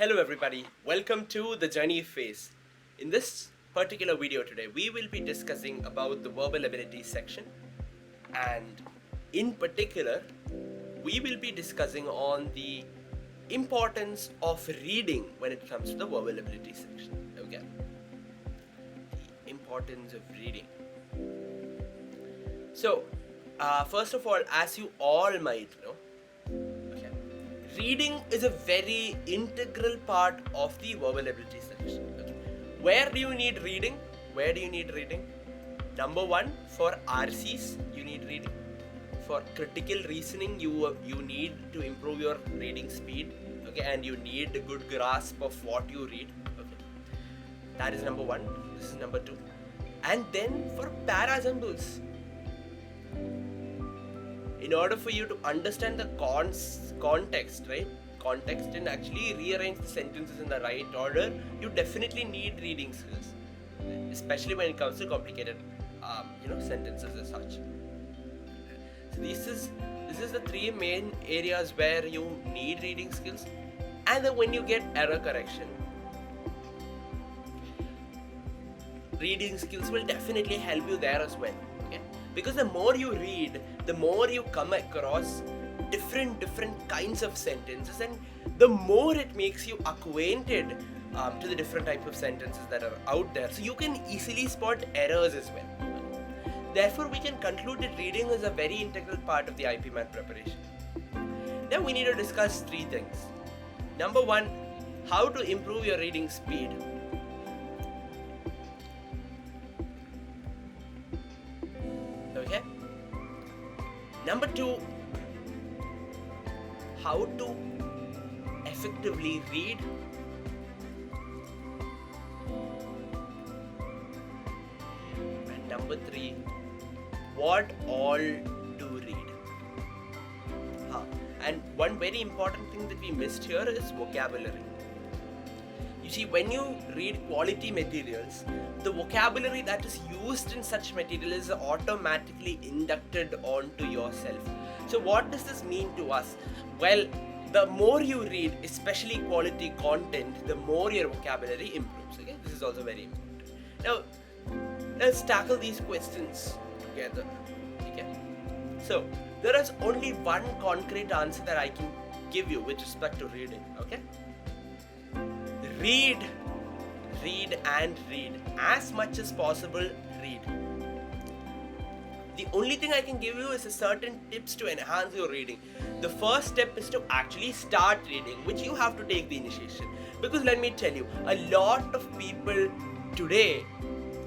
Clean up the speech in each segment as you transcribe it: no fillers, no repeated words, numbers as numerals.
Hello everybody, welcome to the journey phase. In this particular video today, we will be discussing about the verbal abilities section, and in particular, we will be discussing on the importance of reading when it comes to the verbal abilities section. Okay, the importance of reading. So, first of all, as you all might know, reading is a very integral part of the verbal ability section. Okay. Where do you need reading? Number one, for RCs, you need reading. For critical reasoning, you need to improve your reading speed. Okay, and you need a good grasp of what you read. Okay, that is number one. This is number two, and then for parasamples. In order for you to understand the context, right? Context and actually rearrange the sentences in the right order, you definitely need reading skills, especially when it comes to complicated, sentences as such. So this is the three main areas where you need reading skills, and then when you get error correction, reading skills will definitely help you there as well. Okay, because the more you read, the more you come across different kinds of sentences, and the more it makes you acquainted to the different types of sentences that are out there, so you can easily spot errors as well. Therefore, we can conclude that reading is a very integral part of the IPMAT preparation. Now we need to discuss three things. Number one, how to improve your reading speed. Okay. Number two, how to effectively read. And number three, what all to read. And one very important thing that we missed here is vocabulary. You see, when you read quality materials, the vocabulary that is used in such material is automatically inducted onto yourself. So what does this mean to us? Well, the more you read, especially quality content, the more your vocabulary improves. Okay, this is also very important. Now, let's tackle these questions together. Okay, so there is only one concrete answer that I can give you with respect to reading. Okay. Read and read. As much as possible, read. The only thing I can give you is a certain tips to enhance your reading. The first step is to actually start reading, which you have to take the initiation. Because let me tell you, a lot of people today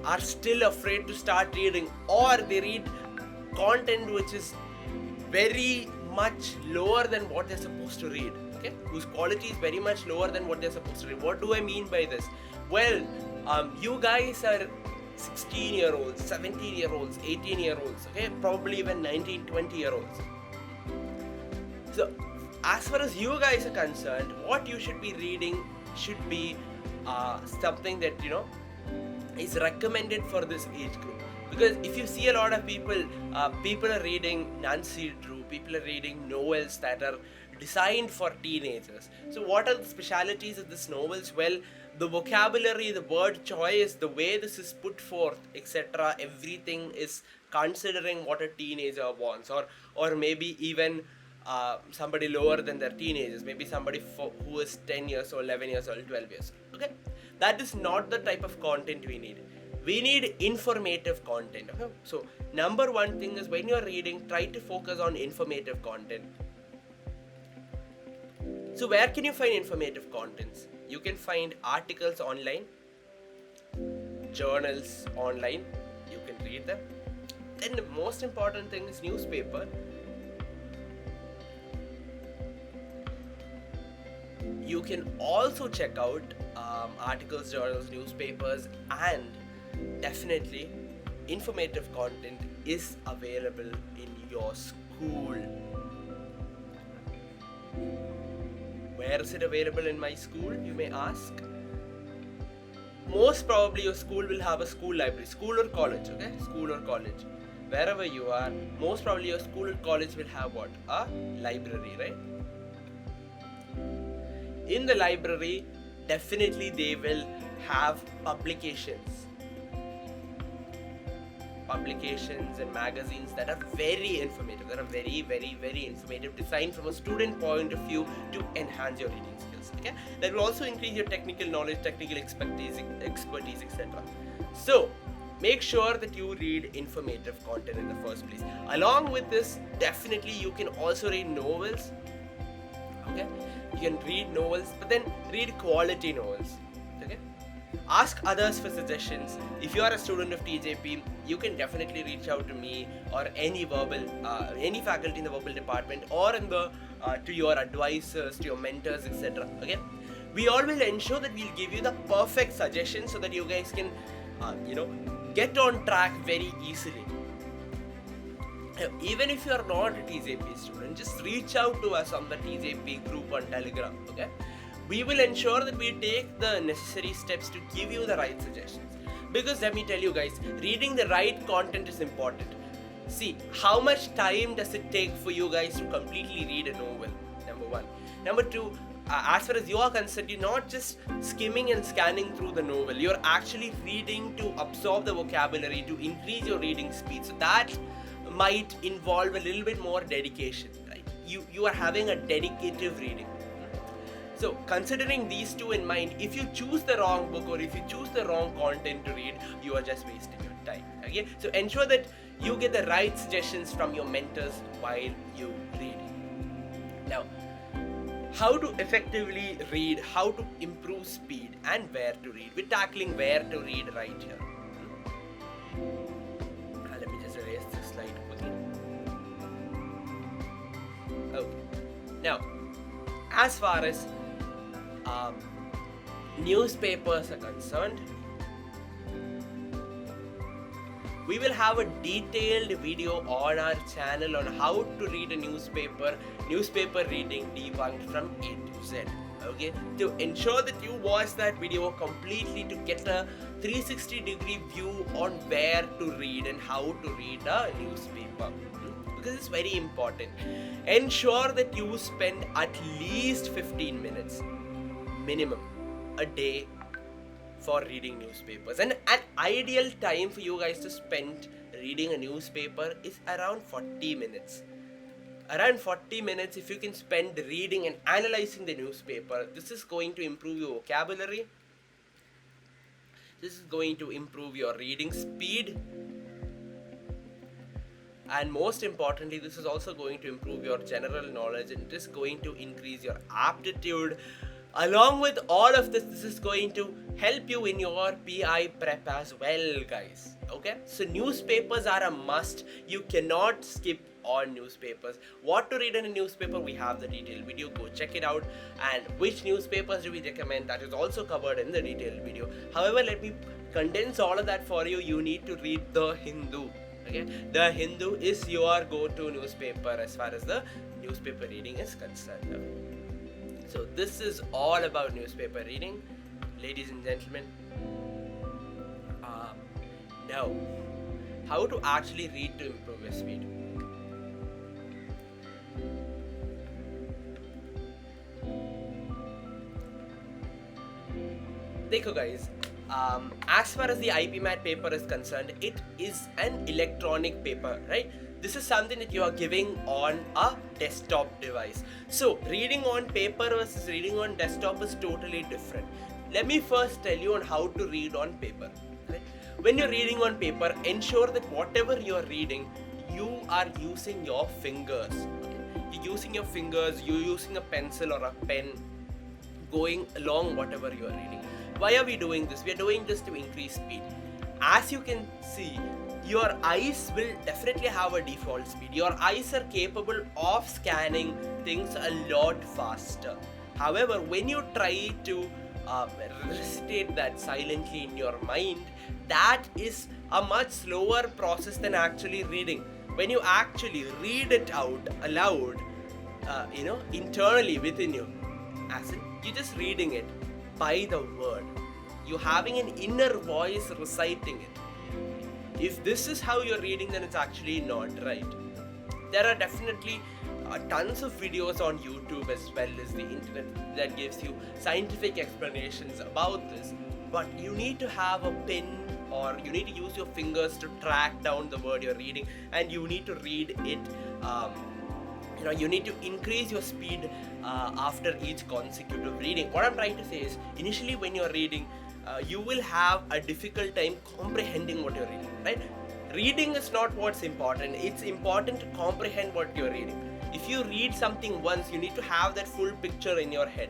are still afraid to start reading, or they read content which is very much lower than what they're supposed to read. Okay, whose quality is very much lower than what they're supposed to read. What do I mean by this? Well, you guys are 16-year-olds, 17-year-olds, 18-year-olds, okay, probably even 19, 20-year-olds. So, as far as you guys are concerned, what you should be reading should be something that, is recommended for this age group. Because if you see a lot of people are reading Nancy Drew, people are reading novels that are designed for teenagers. So what are the specialities of these novels? Well, the vocabulary, the word choice, the way this is put forth, etc., everything is considering what a teenager wants, or maybe even somebody lower than their teenagers, maybe somebody who is 10 years old, 11 years old, 12 years old. Okay, that is not the type of content we need. We need informative content. Okay? So number one thing is, when you're reading, try to focus on informative content. So where can you find informative contents? You can find articles online, journals online, you can read them. Then the most important thing is newspaper. You can also check out articles, journals, newspapers, and definitely informative content is available in your school. Where is it available in my school, you may ask? Most probably your school will have a school library, school or college, okay? School or college. Wherever you are, most probably your school or college will have what? A library, right? In the library, definitely they will have publications and magazines that are very informative, that are very, very, very informative, designed from a student point of view to enhance your reading skills. Okay, that will also increase your technical knowledge, technical expertise, etc. So make sure that you read informative content in the first place. Along with this, definitely you can also read novels. Okay, you can read novels, but then read quality novels. Okay, ask others for suggestions. If you are a student of TJP, you can definitely reach out to me or any faculty in the verbal department, or in the to your advisors, to your mentors, etc. Okay, we all will ensure that we'll give you the perfect suggestions so that you guys can get on track very easily. Even if you are not a TJP student, just reach out to us on the TJP group on Telegram. Okay, we will ensure that we take the necessary steps to give you the right suggestions. Because let me tell you guys, reading the right content is important. See, how much time does it take for you guys to completely read a novel? Number one. Number two, as far as you are concerned, you're not just skimming and scanning through the novel. You're actually reading to absorb the vocabulary, to increase your reading speed. So that might involve a little bit more dedication, right? You are having a dedicative reading. So considering these two in mind, if you choose the wrong book or if you choose the wrong content to read, you are just wasting your time. Okay, so ensure that you get the right suggestions from your mentors while you read. Now, how to effectively read, how to improve speed, and where to read. We're tackling where to read right here. Let me just erase this slide quickly. Okay. Now, as far as newspapers are concerned, we will have a detailed video on our channel on how to read a newspaper reading debunked from A to Z. Okay, to ensure that you watch that video completely to get a 360-degree view on where to read and how to read a newspaper. Because it's very important. Ensure that you spend at least 15 minutes minimum a day for reading newspapers, and an ideal time for you guys to spend reading a newspaper is around 40 minutes. Around 40 minutes if you can spend reading and analyzing the newspaper, this is going to improve your vocabulary, this is going to improve your reading speed, and most importantly, this is also going to improve your general knowledge, and it is going to increase your aptitude. Along with all of this, this is going to help you in your PI prep as well, guys. Okay, so newspapers are a must. You cannot skip on newspapers. What to read in a newspaper, we have the detailed video, go check it out. And which newspapers do we recommend, that is also covered in the detailed video. However, let me condense all of that for you. You need to read The Hindu. Okay, The Hindu is your go-to newspaper as far as the newspaper reading is concerned. Okay. So this is all about newspaper reading, ladies and gentlemen. Now, how to actually read to improve your speed. Dekho guys, as far as the IPMAT paper is concerned, it is an electronic paper, right? This is something that you are giving on a desktop device. So reading on paper versus reading on desktop is totally different. Let me first tell you on how to read on paper. Right? When you're reading on paper, ensure that whatever you're reading, you are using your fingers. Okay? You're using your fingers, you're using a pencil or a pen, going along whatever you are reading. Why are we doing this? We are doing this to increase speed. As you can see, your eyes will definitely have a default speed. Your eyes are capable of scanning things a lot faster. However, when you try to recitate that silently in your mind, that is a much slower process than actually reading. When you actually read it out aloud, internally within you, as in you're just reading it by the word, you're having an inner voice reciting it. If this is how you're reading, then it's actually not right. There are definitely tons of videos on YouTube as well as the internet that gives you scientific explanations about this. But you need to have a pen, or you need to use your fingers to track down the word you're reading, and you need to read it. You need to increase your speed after each consecutive reading. What I'm trying to say is, initially when you're reading, you will have a difficult time comprehending what you're reading, right? Reading is not what's important. It's important to comprehend what you're reading. If you read something once, you need to have that full picture in your head.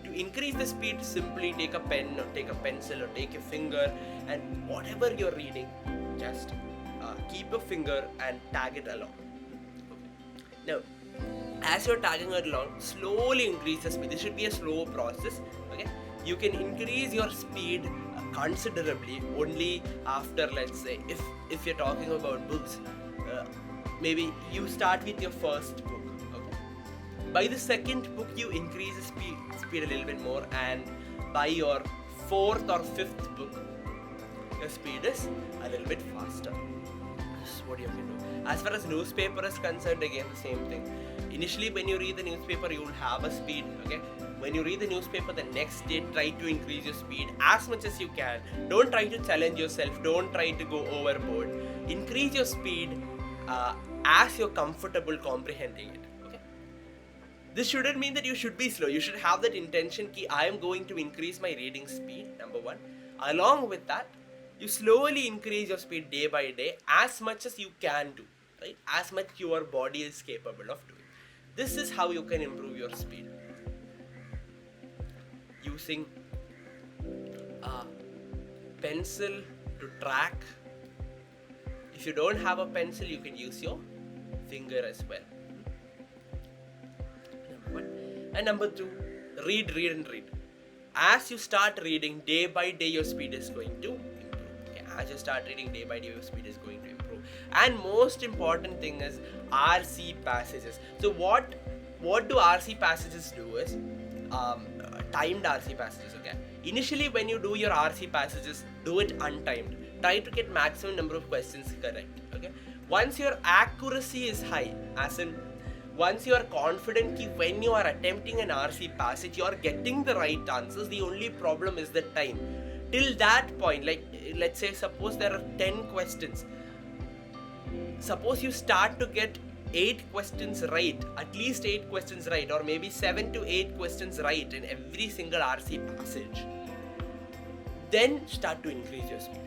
To increase the speed, simply take a pen or take a pencil or take your finger, and whatever you're reading, just keep your finger and tag it along. Now, as you're tagging it along, slowly increase the speed. This should be a slow process. Okay, you can increase your speed considerably only after, let's say, if you're talking about books, maybe you start with your first book. Okay, by the second book you increase the speed a little bit more, and by your fourth or fifth book, the speed is a little bit faster. This is what you can do. As far as newspaper is concerned, again the same thing. Initially when you read the newspaper, you will have a speed. Okay, when you read the newspaper the next day, try to increase your speed as much as you can. Don't try to challenge yourself, don't try to go overboard. Increase your speed as you're comfortable comprehending it. Okay, this shouldn't mean that you should be slow. You should have that intention ki I am going to increase my reading speed, number one. Along with that, you slowly increase your speed day by day as much as you can do, right? As much your body is capable of doing. This is how you can improve your speed. Using a pencil to track. If you don't have a pencil, you can use your finger as well. Number one. And number two, read. As you start reading, day by day your speed is going to improve. Okay? As you start reading, day by day your speed is going to improve. And most important thing is RC passages. So what do RC passages do is timed RC passages. Okay, initially when you do your RC passages, do it untimed. Try to get maximum number of questions correct. Okay, once your accuracy is high, as in once you are confident that when you are attempting an RC passage you are getting the right answers, the only problem is the time. Till that point, like let's say suppose there are 10 questions, suppose you start to get 8 questions right, at least 8 questions right, or maybe 7 to 8 questions right in every single RC passage, then start to increase your speed.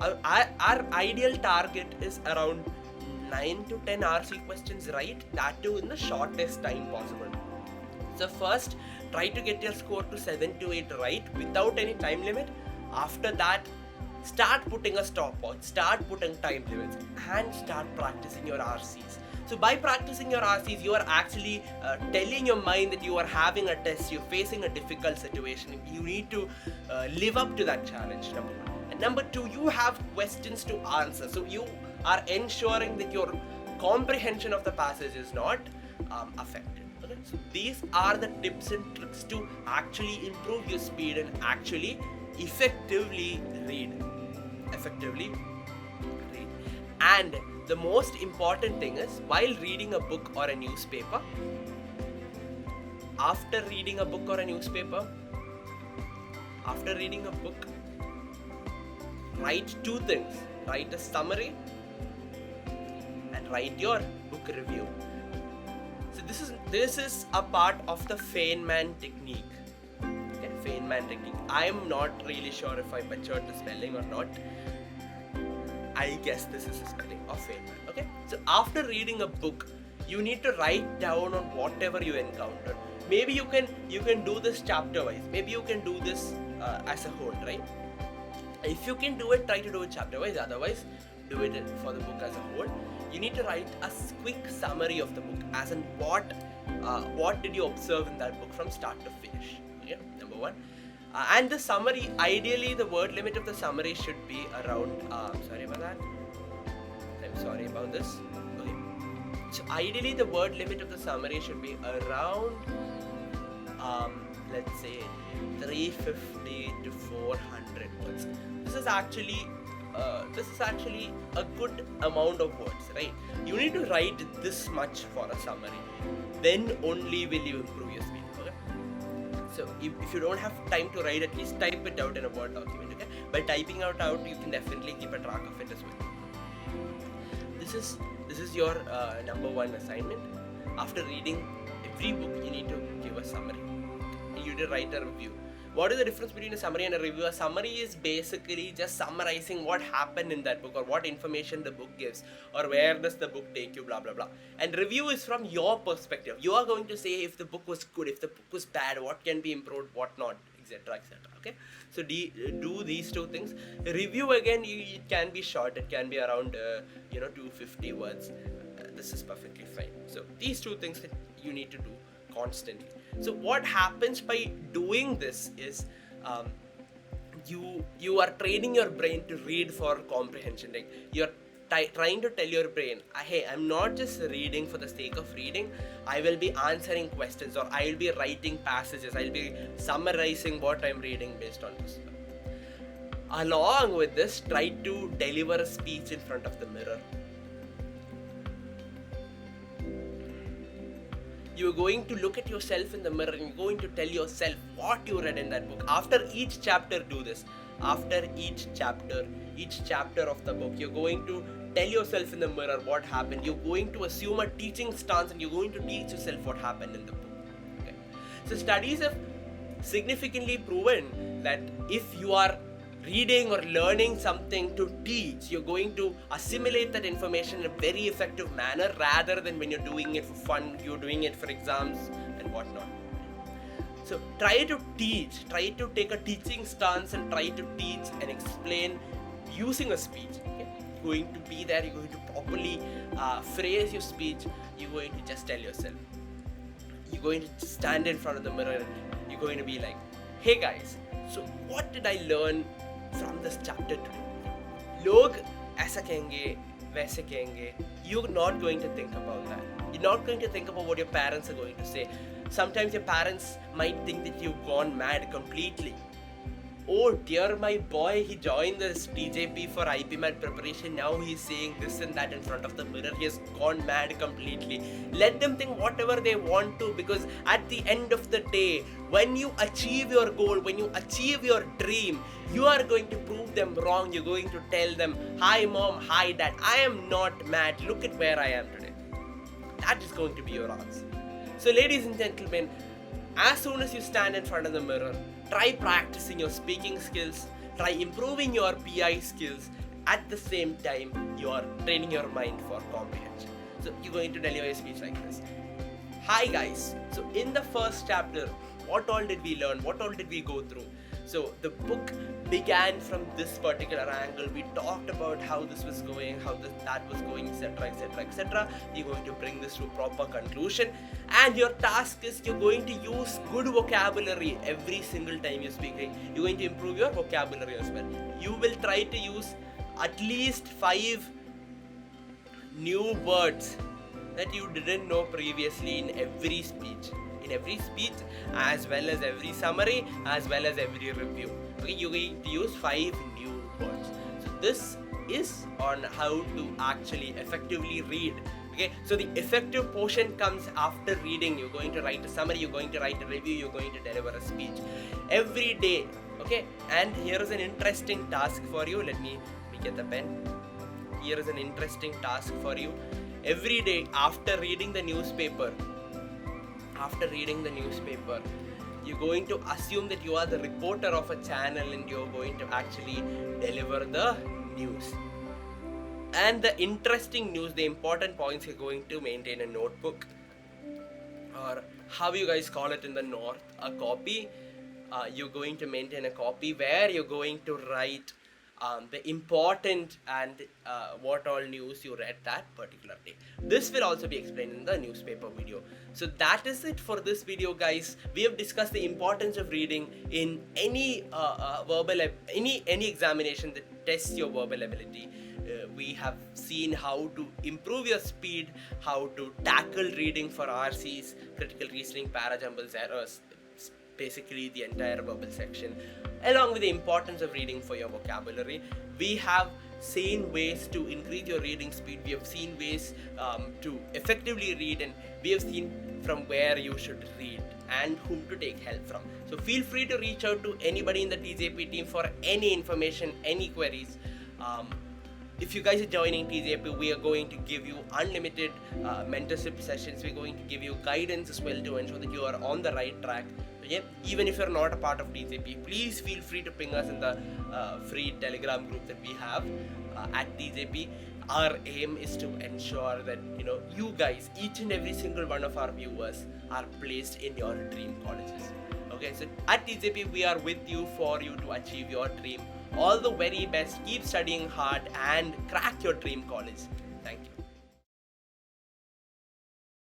Our ideal target is around 9 to 10 RC questions right, that too in the shortest time possible. So first, try to get your score to 7 to 8 right without any time limit. After that, start putting a stopwatch, start putting time limits, and start practicing your RCs. So by practicing your RCs, you are actually telling your mind that you are having a test, you're facing a difficult situation, you need to live up to that challenge, number one. And number two, you have questions to answer. So you are ensuring that your comprehension of the passage is not affected. Okay? So these are the tips and tricks to actually improve your speed and actually effectively read. And the most important thing is, while reading a book or a newspaper, after reading a book, write two things. Write a summary and write your book review. So this is a part of the Feynman technique. Okay, Feynman technique. I am not really sure if I butchered the spelling or not. I guess this is the spelling of Feynman. Okay, so after reading a book, you need to write down on whatever you encounter. Maybe you can do this chapter wise. Maybe you can do this as a whole, right? If you can do it, try to do it chapter wise. Otherwise, do it for the book as a whole. You need to write a quick summary of the book, as in what did you observe in that book from start to finish. Okay, number one. And the summary, ideally the word limit of the summary should be around, sorry about that, I'm sorry about this. Okay. So ideally the word limit of the summary should be around, let's say 350 to 400 words. This is actually this is actually a good amount of words, right? You need to write this much for a summary. Then only will you improve your speed. Okay. So if you don't have time to write, at least type it out in a Word document. Okay. By typing out, you can definitely keep a track of it as well. This is your number one assignment. After reading every book, you need to give a summary. You need to write a review. What is the difference between a summary and a review? A summary is basically just summarizing what happened in that book, or what information the book gives, or where does the book take you, blah blah blah. And review is from your perspective. You are going to say if the book was good, if the book was bad, what can be improved, what not, etc., etc. Okay, so do these two things. Review, again, it can be short. It can be around 250 words. This is perfectly fine. So these two things that you need to do constantly. So what happens by doing this is you are training your brain to read for comprehension. Like you're trying to tell your brain, hey, I'm not just reading for the sake of reading. I will be answering questions, or I will be writing passages. I'll be summarizing what I'm reading based on this. Along with this, try to deliver a speech in front of the mirror. You're going to look at yourself in the mirror and you're going to tell yourself what you read in that book. After each chapter, do this. After each chapter of the book, you're going to tell yourself in the mirror what happened. You're going to assume a teaching stance and you're going to teach yourself what happened in the book. Okay. So studies have significantly proven that if you are reading or learning something to teach, you're going to assimilate that information in a very effective manner, rather than when you're doing it for fun, you're doing it for exams and whatnot. So try to teach, try to take a teaching stance and try to teach and explain using a speech. Okay? You're going to be there, you're going to properly phrase your speech, you're going to just tell yourself. You're going to stand in front of the mirror, you're going to be like, hey guys, so what did I learn from this chapter today? Log aisa kenge, वैसे कहेंगे. You're not going to think about that. You're not going to think about what your parents are going to say. Sometimes your parents might think that you've gone mad completely. Oh dear, my boy, he joined this TJP for IPMAT preparation. Now he's saying this and that in front of the mirror. He has gone mad completely. Let them think whatever they want to, because at the end of the day, when you achieve your goal, when you achieve your dream, you are going to prove them wrong. You're going to tell them, hi mom, hi dad, I am not mad. Look at where I am today. That is going to be your answer. So ladies and gentlemen, as soon as you stand in front of the mirror, try practicing your speaking skills, try improving your PI skills. At the same time, you are training your mind for comprehension. So you're going to deliver a speech like this. Hi guys, so in the first chapter, what all did we learn? What all did we go through? So the book began from this particular angle. We talked about how this was going, how that was going, etc., etc., etc. You're going to bring this to a proper conclusion, and your task is you're going to use good vocabulary every single time you're speaking. You're going to improve your vocabulary as well. You will try to use at least 5 new words that you didn't know previously in every speech. In every speech, as well as every summary, as well as every review. Okay, you're going to use 5 new words. So this is on how to actually effectively read. Okay, so the effective portion comes after reading. You're going to write a summary, you're going to write a review, you're going to deliver a speech every day. Okay, and here is an interesting task for you. Let me get the pen. Here is an interesting task for you. Every day after reading the newspaper, you're going to assume that you are the reporter of a channel and you're going to actually deliver the news. And the interesting news, the important points, you're going to maintain a notebook, or how you guys call it in the north, a copy. You're going to maintain a copy where you're going to write the important and what all news you read that particular day. This will also be explained in the newspaper video. So that is it for this video, guys. We have discussed the importance of reading in any any examination that tests your verbal ability. We have seen how to improve your speed, how to tackle reading for RCs, critical reasoning, para-jumbles, errors, basically the entire verbal section, along with the importance of reading for your vocabulary. We have seen ways to increase your reading speed. We have seen ways to effectively read, and we have seen from where you should read and whom to take help from. So feel free to reach out to anybody in the TJP team for any information, any queries. If you guys are joining TJP, we are going to give you unlimited mentorship sessions. We're going to give you guidance as well to ensure that you are on the right track. Yeah, even if you're not a part of TJP, please feel free to ping us in the free Telegram group that we have at TJP. Our aim is to ensure that you guys, each and every single one of our viewers, are placed in your dream colleges. Okay, so at TJP we are with you for you to achieve your dream. All the very best. Keep studying hard and crack your dream college.